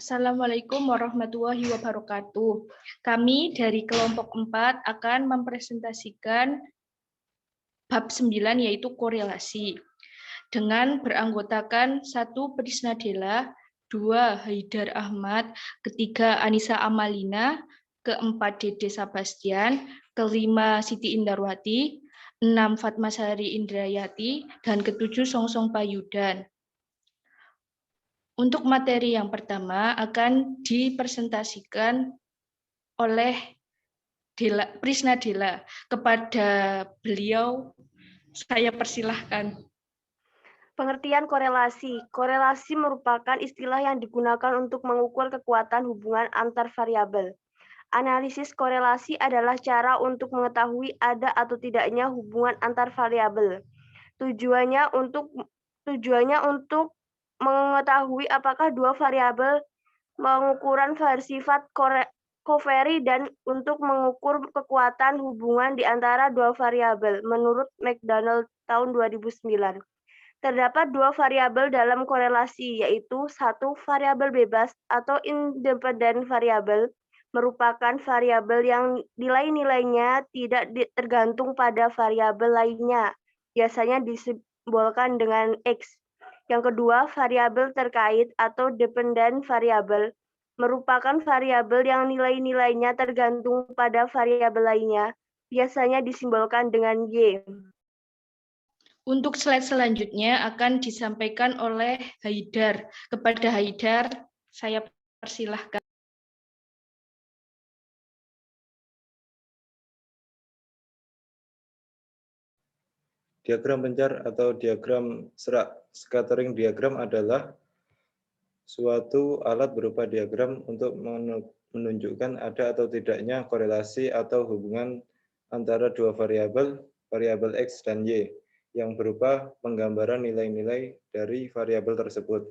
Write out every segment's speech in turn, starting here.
Assalamualaikum warahmatullahi wabarakatuh. Kami dari kelompok 4 akan mempresentasikan bab 9 yaitu korelasi. Dengan beranggotakan 1 Prisnadela, 2 Haidar Ahmad, ketiga Anissa Amalina, keempat Dede Sabastian, kelima Siti Indarwati, 6 Fatmasari Indrayati, dan ketujuh Songsong Payudan. Untuk materi yang pertama akan dipresentasikan oleh Prisnadela. Kepada beliau saya persilahkan. Pengertian korelasi. Korelasi merupakan istilah yang digunakan untuk mengukur kekuatan hubungan antar variabel. Analisis korelasi adalah cara untuk mengetahui ada atau tidaknya hubungan antar variabel. Tujuannya untuk mengetahui apakah dua variabel pengukuran bersifat koveri dan untuk mengukur kekuatan hubungan di antara dua variabel menurut McDonald tahun 2009. Terdapat dua variabel dalam korelasi, yaitu 1 variabel bebas atau independen variabel merupakan variabel yang nilai-nilainya tidak tergantung pada variabel lainnya, biasanya disimbolkan dengan X. Yang kedua, variabel terkait atau dependent variabel merupakan variabel yang nilai-nilainya tergantung pada variabel lainnya, biasanya disimbolkan dengan Y. Untuk slide selanjutnya akan disampaikan oleh Haidar. Kepada Haidar, saya persilahkan. Diagram pencar atau diagram serak scattering diagram adalah suatu alat berupa diagram untuk menunjukkan ada atau tidaknya korelasi atau hubungan antara dua variabel, variabel X dan Y, yang berupa penggambaran nilai-nilai dari variabel tersebut.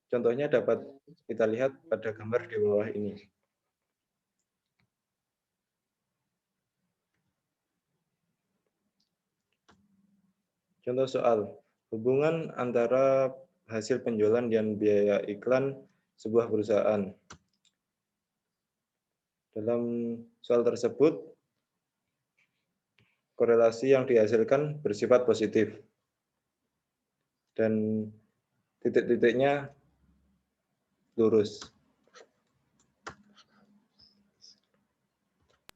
Contohnya dapat kita lihat pada gambar di bawah ini. Contoh soal, hubungan antara hasil penjualan dan biaya iklan sebuah perusahaan. Dalam soal tersebut, korelasi yang dihasilkan bersifat positif. Dan titik-titiknya lurus.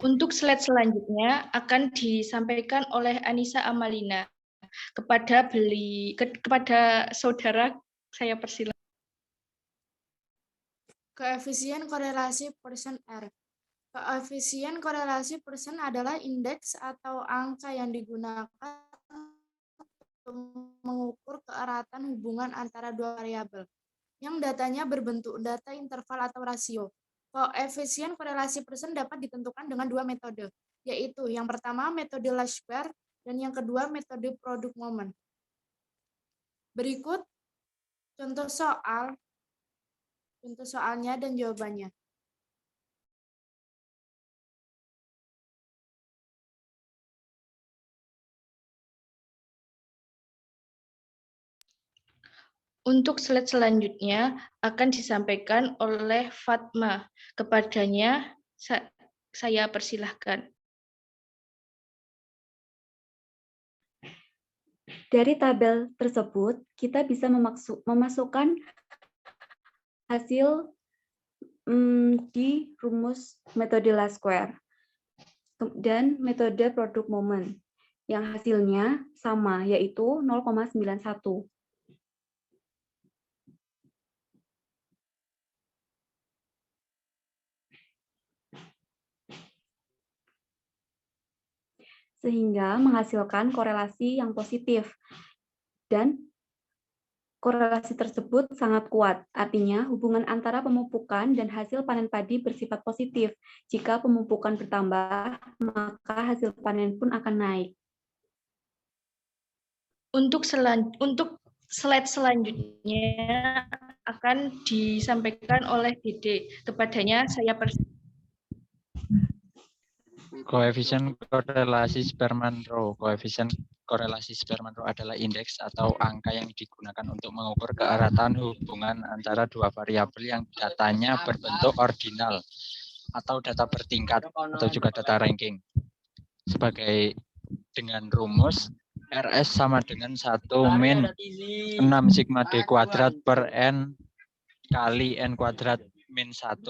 Untuk slide selanjutnya akan disampaikan oleh Anissa Amalina. Kepada saudara saya persilahkan. Koefisien korelasi persen R. Koefisien korelasi persen adalah indeks atau angka yang digunakan untuk mengukur keeratan hubungan antara dua variabel yang datanya berbentuk data interval atau rasio. Koefisien korelasi persen dapat ditentukan dengan dua metode, yaitu yang pertama metode Lesch-Square dan yang kedua metode produk momen. Berikut contoh soalnya dan jawabannya. Untuk slide selanjutnya akan disampaikan oleh Fatma. Kepadanya saya persilahkan. Dari tabel tersebut, kita bisa memasukkan hasil di rumus metode Lesch-Square dan metode produk momen, yang hasilnya sama, yaitu 0,91. Sehingga menghasilkan korelasi yang positif. Dan korelasi tersebut sangat kuat, artinya hubungan antara pemupukan dan hasil panen padi bersifat positif. Jika pemupukan bertambah, maka hasil panen pun akan naik. Untuk slide selanjutnya akan disampaikan oleh Dede. Kepadanya saya persilahkan. Koefisien korelasi Sperman-Rowe. Koefisien korelasi Spearman rule adalah indeks atau angka yang digunakan untuk mengukur keeratan hubungan antara dua variabel yang datanya berbentuk ordinal atau data bertingkat atau juga data ranking. Sebagai dengan rumus RS sama dengan 1 min 6 sigma D kuadrat per N kali N kuadrat min 1.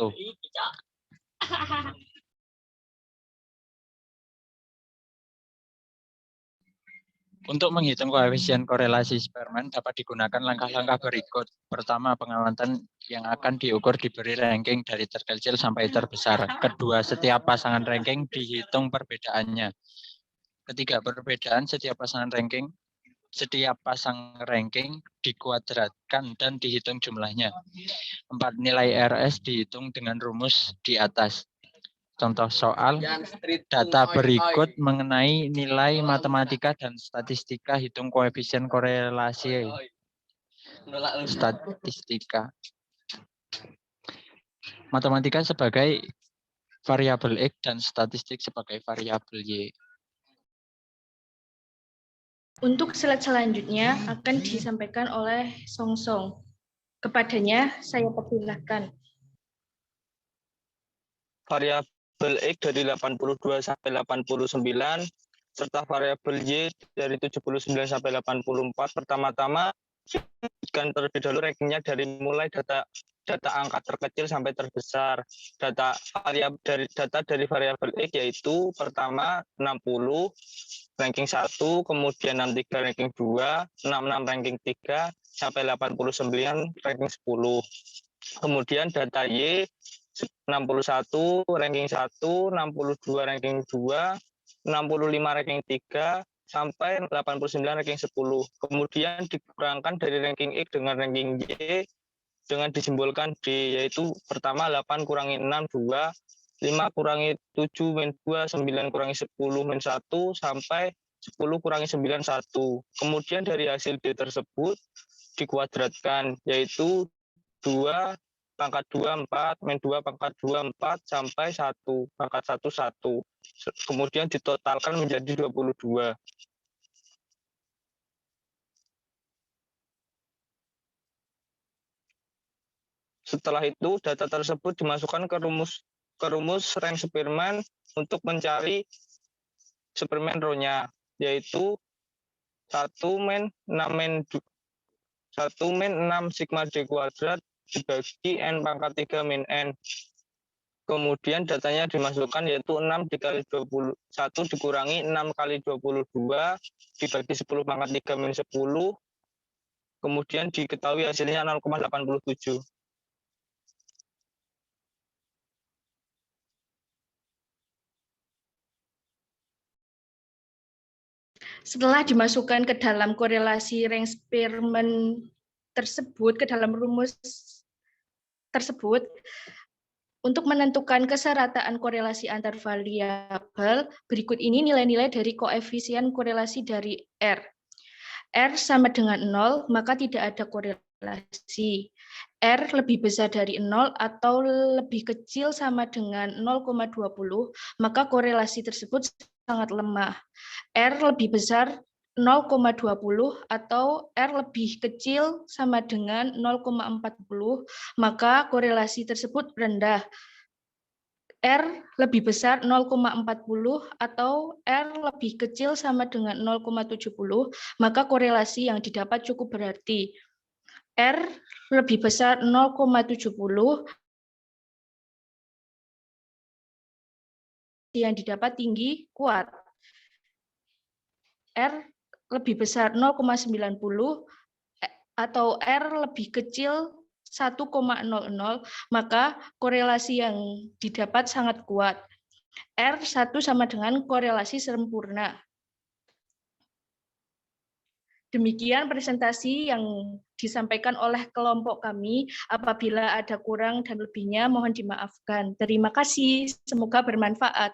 Untuk menghitung koefisien korelasi Spearman dapat digunakan langkah-langkah berikut. Pertama, pengamatan yang akan diukur diberi ranking dari terkecil sampai terbesar. Kedua, setiap pasangan ranking dihitung perbedaannya. Ketiga, perbedaan setiap pasang ranking dikuadratkan dan dihitung jumlahnya. 4, nilai RS dihitung dengan rumus di atas. Contoh soal, data berikut mengenai nilai matematika dan statistika hitung koefisien korelasi. Statistika. Matematika sebagai variabel X dan statistik sebagai variabel Y. Untuk slide selanjutnya akan disampaikan oleh Song Song. Kepadanya saya persilahkan. Variabel X dari 82 sampai 89, serta variabel Y dari 79 sampai 84. Pertama-tama, sebutkan terlebih dahulu rankingnya mulai data angka terkecil sampai terbesar. Data dari variabel X yaitu pertama 60, ranking 1, kemudian 63 ranking 2, 66 ranking 3, sampai 89 ranking 10. Kemudian data Y 61 ranking 1, 62 ranking 2, 65 ranking 3, sampai 89 ranking 10. Kemudian dikurangkan dari ranking X dengan ranking Y dengan disimbolkan D, yaitu pertama 8 kurangi 6, 2, 5 kurangi 7, min 2, 9 kurangi 10, min 1, sampai 10 kurangi 9, 1. Kemudian dari hasil D tersebut dikuadratkan, yaitu 2 pangkat 2, 4, min 2 pangkat 2, 4, sampai 1, pangkat 1, 1. Kemudian ditotalkan menjadi 22. Setelah itu, data tersebut dimasukkan ke rumus rank Spearman untuk mencari Spearman row-nya, yaitu 1 min 6 sigma D kuadrat dibagi N pangkat 3 min N. Kemudian datanya dimasukkan, yaitu 6 dikali 21 dikurangi 6 kali 22 dibagi 10 pangkat 3 min 10. Kemudian diketahui hasilnya 0,87. Setelah dimasukkan ke dalam korelasi rank Spearman tersebut, ke dalam rumus tersebut, untuk menentukan keserataan korelasi antar variabel, berikut ini nilai-nilai dari koefisien korelasi dari R. R sama dengan 0, maka tidak ada korelasi. R lebih besar dari 0 atau lebih kecil sama dengan 0,20, maka korelasi tersebut sangat lemah. R lebih besar 0,20 atau R lebih kecil sama dengan 0,40, maka korelasi tersebut rendah. R lebih besar 0,40 atau R lebih kecil sama dengan 0,70, maka korelasi yang didapat cukup berarti. R lebih besar 0,70 yang didapat tinggi kuat. R lebih besar 0,90 atau R lebih kecil 1,00, maka korelasi yang didapat sangat kuat. R1 sama dengan korelasi sempurna. Demikian presentasi yang disampaikan oleh kelompok kami. Apabila ada kurang dan lebihnya, mohon dimaafkan. Terima kasih, semoga bermanfaat.